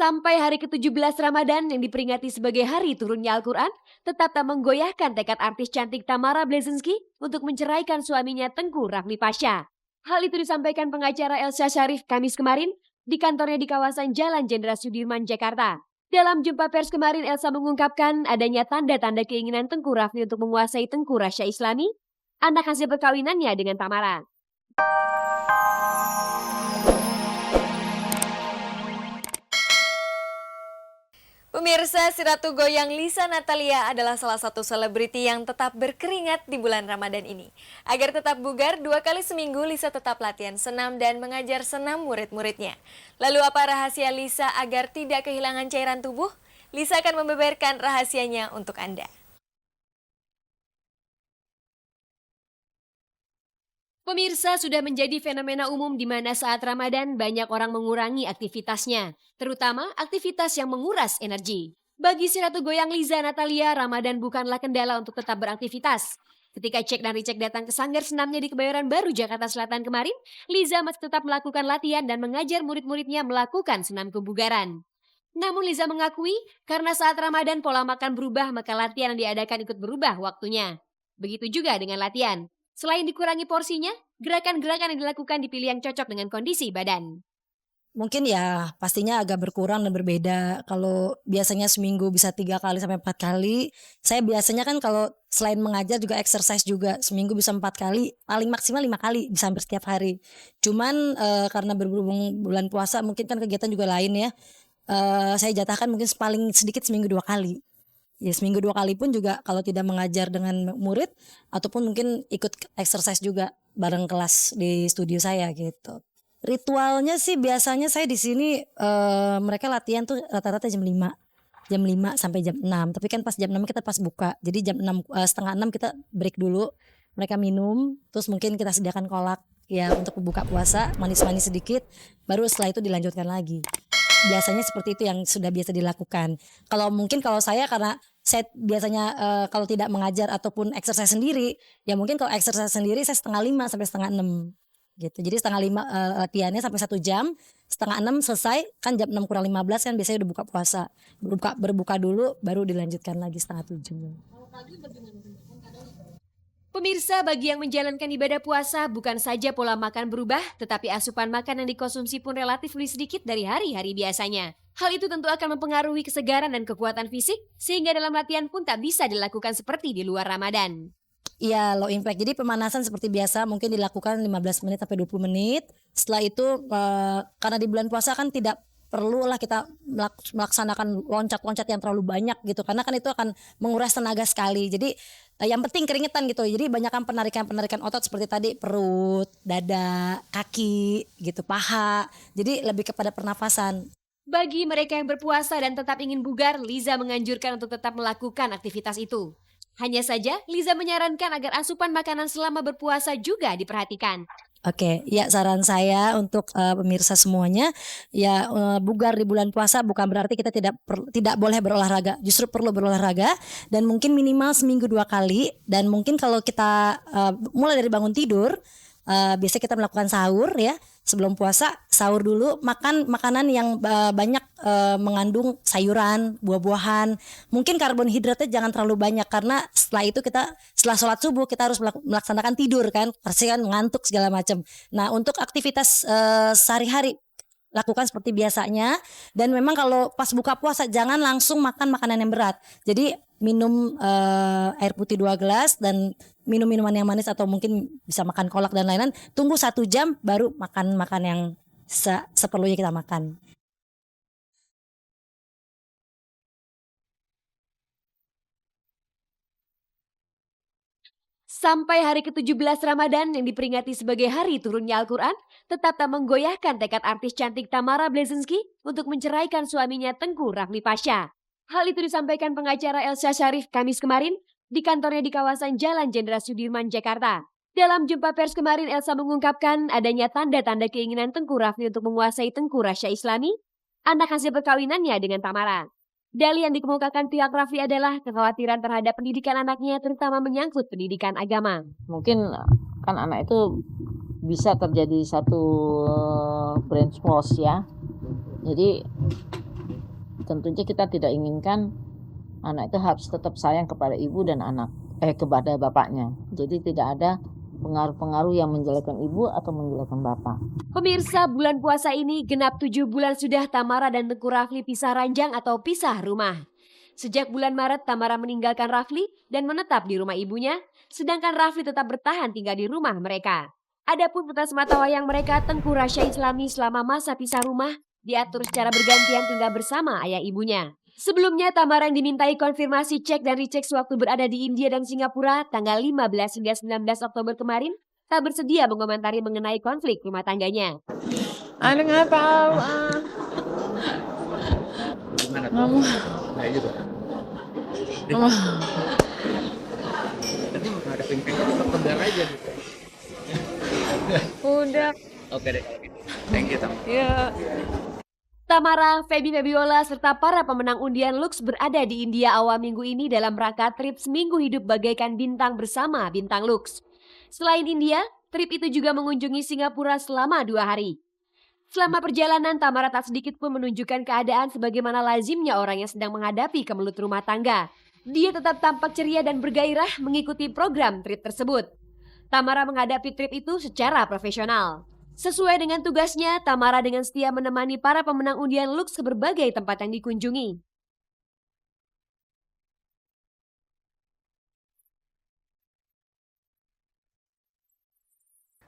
Sampai hari ke-17 Ramadan yang diperingati sebagai hari turunnya Al-Quran, tetap tak menggoyahkan tekad artis cantik Tamara Bleszynsky untuk menceraikan suaminya Tengku Rafli Pasha. Hal itu disampaikan pengacara Elsa Sharif Kamis kemarin di kantornya di kawasan Jalan Jenderal Sudirman, Jakarta. Dalam jumpa pers kemarin, Elsa mengungkapkan adanya tanda-tanda keinginan Tengku Rafli untuk menguasai Tengku Rasya Islami, anak hasil perkawinannya dengan Tamara. Pemirsa, si Ratu Goyang Lisa Natalia adalah salah satu selebriti yang tetap berkeringat di bulan Ramadan ini. Agar tetap bugar, 2 kali seminggu Lisa tetap latihan senam dan mengajar senam murid-muridnya. Lalu apa rahasia Lisa agar tidak kehilangan cairan tubuh? Lisa akan membeberkan rahasianya untuk Anda. Pemirsa, sudah menjadi fenomena umum di mana saat Ramadan banyak orang mengurangi aktivitasnya, terutama aktivitas yang menguras energi. Bagi si Ratu Goyang Liza Natalia, Ramadan bukanlah kendala untuk tetap beraktivitas. Ketika cek dan recheck datang ke sanggar senamnya di Kebayoran Baru, Jakarta Selatan kemarin, Liza masih tetap melakukan latihan dan mengajar murid-muridnya melakukan senam kebugaran. Namun Liza mengakui, karena saat Ramadan pola makan berubah, maka latihan yang diadakan ikut berubah waktunya. Begitu juga dengan latihan. Selain dikurangi porsinya, gerakan-gerakan yang dilakukan dipilih yang cocok dengan kondisi badan. Mungkin ya pastinya agak berkurang dan berbeda. Kalau biasanya seminggu bisa 3 kali sampai 4 kali. Saya biasanya kan kalau selain mengajar juga exercise juga. Seminggu bisa 4 kali, paling maksimal 5 kali bisa hampir setiap hari. Cuman karena berhubung bulan puasa mungkin kan kegiatan juga lain ya. Saya jatahkan mungkin paling sedikit seminggu 2 kali. Ya seminggu 2 kali pun juga kalau tidak mengajar dengan murid ataupun mungkin ikut exercise juga bareng kelas di studio saya gitu. Ritualnya sih biasanya saya di sini mereka latihan tuh rata-rata jam 5 sampai jam 6. Tapi kan pas jam 6 kita pas buka. Jadi jam 6 setengah 6 kita break dulu. Mereka minum, terus mungkin kita sediakan kolak ya untuk buka puasa, manis-manis sedikit, baru setelah itu dilanjutkan lagi. Biasanya seperti itu yang sudah biasa dilakukan. Kalau saya karena saya biasanya kalau tidak mengajar ataupun exercise sendiri, ya mungkin kalau exercise sendiri saya setengah 5 sampai setengah 6 gitu. Jadi setengah 5 latihannya sampai 1 jam, setengah 6 selesai, kan jam 6 kurang 15 kan biasanya udah buka puasa. Berbuka dulu baru dilanjutkan lagi setengah 7. Pemirsa, bagi yang menjalankan ibadah puasa, bukan saja pola makan berubah, tetapi asupan makan yang dikonsumsi pun relatif lebih sedikit dari hari-hari biasanya. Hal itu tentu akan mempengaruhi kesegaran dan kekuatan fisik, sehingga dalam latihan pun tak bisa dilakukan seperti di luar Ramadan. Iya, low impact. Jadi pemanasan seperti biasa mungkin dilakukan 15 menit sampai 20 menit. Setelah itu karena di bulan puasa kan tidak perlulah kita melaksanakan loncat-loncat yang terlalu banyak gitu, karena kan itu akan menguras tenaga sekali. Jadi yang penting keringetan gitu. Jadi banyakkan penarikan otot seperti tadi perut, dada, kaki gitu, paha. Jadi lebih kepada pernafasan. Bagi mereka yang berpuasa dan tetap ingin bugar, Liza menganjurkan untuk tetap melakukan aktivitas itu. Hanya saja, Liza menyarankan agar asupan makanan selama berpuasa juga diperhatikan. Oke, ya saran saya untuk pemirsa semuanya, ya bugar di bulan puasa bukan berarti kita tidak boleh berolahraga, justru perlu berolahraga dan mungkin minimal seminggu 2 kali. Dan mungkin kalau kita mulai dari bangun tidur, biasanya kita melakukan sahur ya. Sebelum puasa sahur dulu, makan makanan yang banyak mengandung sayuran, buah-buahan. Mungkin karbohidratnya jangan terlalu banyak, karena setelah itu setelah sholat subuh kita harus melaksanakan tidur kan, pasti kan ngantuk segala macam. Nah untuk aktivitas sehari-hari lakukan seperti biasanya. Dan memang kalau pas buka puasa jangan langsung makan makanan yang berat. Jadi minum air putih 2 gelas dan minum minuman yang manis atau mungkin bisa makan kolak dan lain-lain. Tunggu 1 jam baru makan yang seperlunya kita makan. Sampai hari ke-17 Ramadan yang diperingati sebagai hari turunnya Al-Quran, tetap tak menggoyahkan tekad artis cantik Tamara Bleszynsky untuk menceraikan suaminya Tengku Rafli Pasha. Hal itu disampaikan pengacara Elsa Sharif Kamis kemarin di kantornya di kawasan Jalan Jenderal Sudirman, Jakarta. Dalam jumpa pers kemarin, Elsa mengungkapkan adanya tanda-tanda keinginan Tengku Rafli untuk menguasai Tengku Rasya Islami, anak hasil perkawinannya dengan Tamara. Dalih yang dikemukakan pihak Rafli adalah kekhawatiran terhadap pendidikan anaknya, terutama menyangkut pendidikan agama. Mungkin kan anak itu bisa terjadi satu brain wash ya. Jadi tentunya kita tidak inginkan anak itu harus tetap sayang kepada ibu dan kepada bapaknya. Jadi tidak ada pengaruh-pengaruh yang menjelekkan ibu atau menjelekkan bapak. Pemirsa, bulan puasa ini genap 7 bulan sudah Tamara dan Tengku Rafli pisah ranjang atau pisah rumah. Sejak bulan Maret, Tamara meninggalkan Rafli dan menetap di rumah ibunya, sedangkan Rafli tetap bertahan tinggal di rumah mereka. Adapun putra sematawayang mereka, Tengku Rasya Islami, selama masa pisah rumah, diatur secara bergantian tinggal bersama ayah ibunya. Sebelumnya, Tamara yang dimintai konfirmasi cek dan recheck sewaktu berada di India dan Singapura tanggal 15 hingga 19 Oktober kemarin, tak bersedia mengomentari mengenai konflik rumah tangganya. Ano nga pa? Gimana tuh? Mama. Nah juga. Mama. Nanti menghadapin mereka tetap tegar aja gitu. Udah. Oke deh kalau gitu. Thank you, Tam. Ya. Tamara, Feby Febiola, serta para pemenang undian Lux berada di India awal minggu ini dalam rangka trip seminggu hidup bagaikan bintang bersama Bintang Lux. Selain India, trip itu juga mengunjungi Singapura selama 2 hari. Selama perjalanan, Tamara tak sedikit pun menunjukkan keadaan sebagaimana lazimnya orang yang sedang menghadapi kemelut rumah tangga. Dia tetap tampak ceria dan bergairah mengikuti program trip tersebut. Tamara menghadapi trip itu secara profesional. Sesuai dengan tugasnya, Tamara dengan setia menemani para pemenang undian Lux ke berbagai tempat yang dikunjungi.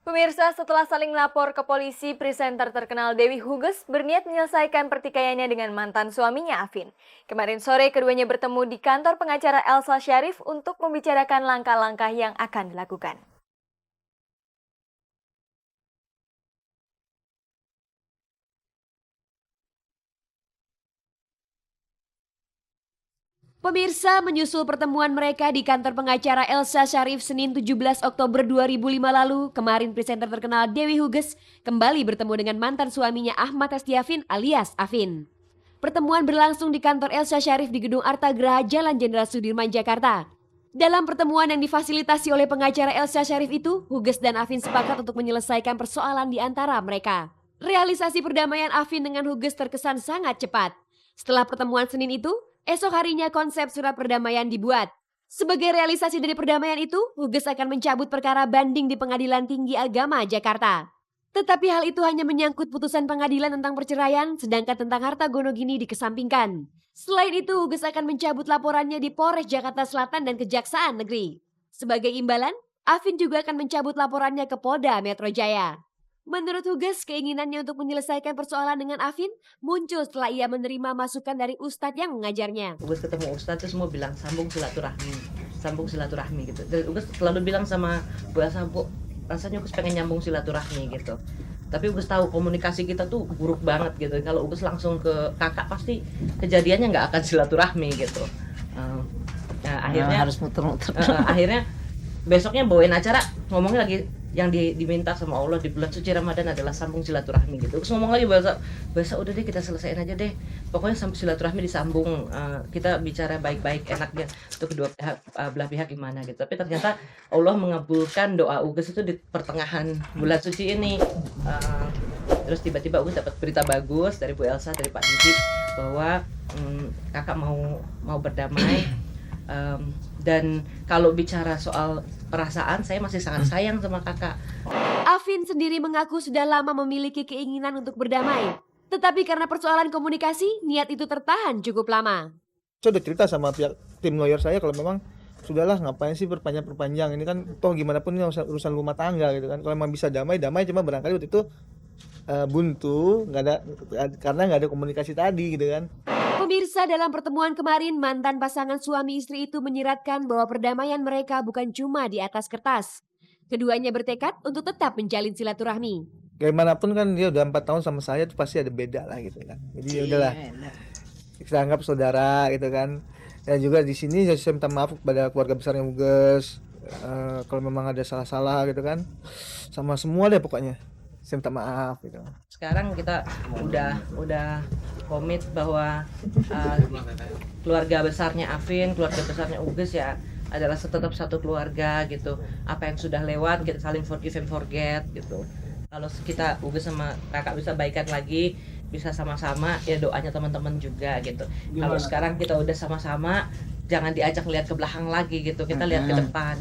Pemirsa, setelah saling lapor ke polisi, presenter terkenal Dewi Huges berniat menyelesaikan pertikaiannya dengan mantan suaminya Afin. Kemarin sore keduanya bertemu di kantor pengacara Elsa Sharif untuk membicarakan langkah-langkah yang akan dilakukan. Pemirsa, menyusul pertemuan mereka di kantor pengacara Elsa Sharif Senin 17 Oktober 2005 lalu, kemarin presenter terkenal Dewi Huges kembali bertemu dengan mantan suaminya Ahmad Estiafin alias Afin. Pertemuan berlangsung di kantor Elsa Sharif di Gedung Artagraha Jalan Jenderal Sudirman, Jakarta. Dalam pertemuan yang difasilitasi oleh pengacara Elsa Sharif itu, Huges dan Afin sepakat untuk menyelesaikan persoalan di antara mereka. Realisasi perdamaian Afin dengan Huges terkesan sangat cepat. Setelah pertemuan Senin itu, esok harinya konsep surat perdamaian dibuat. Sebagai realisasi dari perdamaian itu, Huges akan mencabut perkara banding di Pengadilan Tinggi Agama Jakarta. Tetapi hal itu hanya menyangkut putusan pengadilan tentang perceraian, sedangkan tentang harta gonogini dikesampingkan. Selain itu, Huges akan mencabut laporannya di Polres Jakarta Selatan dan Kejaksaan Negeri. Sebagai imbalan, Afin juga akan mencabut laporannya ke Polda Metro Jaya. Menurut Huges, keinginannya untuk menyelesaikan persoalan dengan Afin muncul setelah ia menerima masukan dari Ustadz yang mengajarnya. Uges ketemu Ustadz terus mau bilang sambung silaturahmi gitu. Dan Uges selalu bilang sama Bu Elsa, Bu, rasanya Uges pengen nyambung silaturahmi gitu. Tapi Uges tahu komunikasi kita tuh buruk banget gitu. Kalau Uges langsung ke kakak pasti kejadiannya nggak akan silaturahmi gitu. Akhirnya harus muter-muter. Akhirnya besoknya bawain acara ngomongnya lagi yang diminta sama Allah di bulan suci Ramadan adalah sambung silaturahmi gitu. Terus ngomong lagi bahasa udah deh kita selesaiin aja deh. Pokoknya sampai silaturahmi disambung, kita bicara baik-baik enaknya untuk kedua pihak, belah pihak gimana gitu. Tapi ternyata Allah mengabulkan doa Uges itu di pertengahan bulan suci ini. Terus tiba-tiba Uges dapat berita bagus dari Bu Elsa, dari Pak Didi bahwa kakak mau berdamai. Dan kalau bicara soal perasaan, saya masih sangat sayang sama kakak. Afin sendiri mengaku sudah lama memiliki keinginan untuk berdamai. Tetapi karena persoalan komunikasi, niat itu tertahan cukup lama. Saya udah cerita sama pihak tim lawyer saya kalau memang sudahlah ngapain sih perpanjang ini kan toh gimana pun ini urusan rumah tangga gitu kan. Kalau memang bisa damai cuma barangkali waktu itu buntu karena nggak ada komunikasi tadi gitu kan. Pemirsa, dalam pertemuan kemarin, mantan pasangan suami istri itu menyiratkan bahwa perdamaian mereka bukan cuma di atas kertas. Keduanya bertekad untuk tetap menjalin silaturahmi. Bagaimanapun kan dia udah 4 tahun sama saya tuh pasti ada beda lah gitu kan. Jadi ya udahlah. Kita anggap saudara gitu kan. Dan juga di sini saya minta maaf kepada keluarga besarnya Huges. Kalau memang ada salah-salah gitu kan. Sama semua deh pokoknya. Saya minta maaf gitu. Sekarang kita udah komit bahwa keluarga besarnya Afin, keluarga besarnya Uges ya adalah tetap satu keluarga gitu. Apa yang sudah lewat kita saling forgive and forget gitu. Kalau kita Uges sama kakak bisa baikan lagi, bisa sama-sama, ya doanya teman-teman juga gitu. Kalau sekarang kita udah sama-sama, jangan diajak lihat ke belakang lagi gitu, kita lihat ke depan.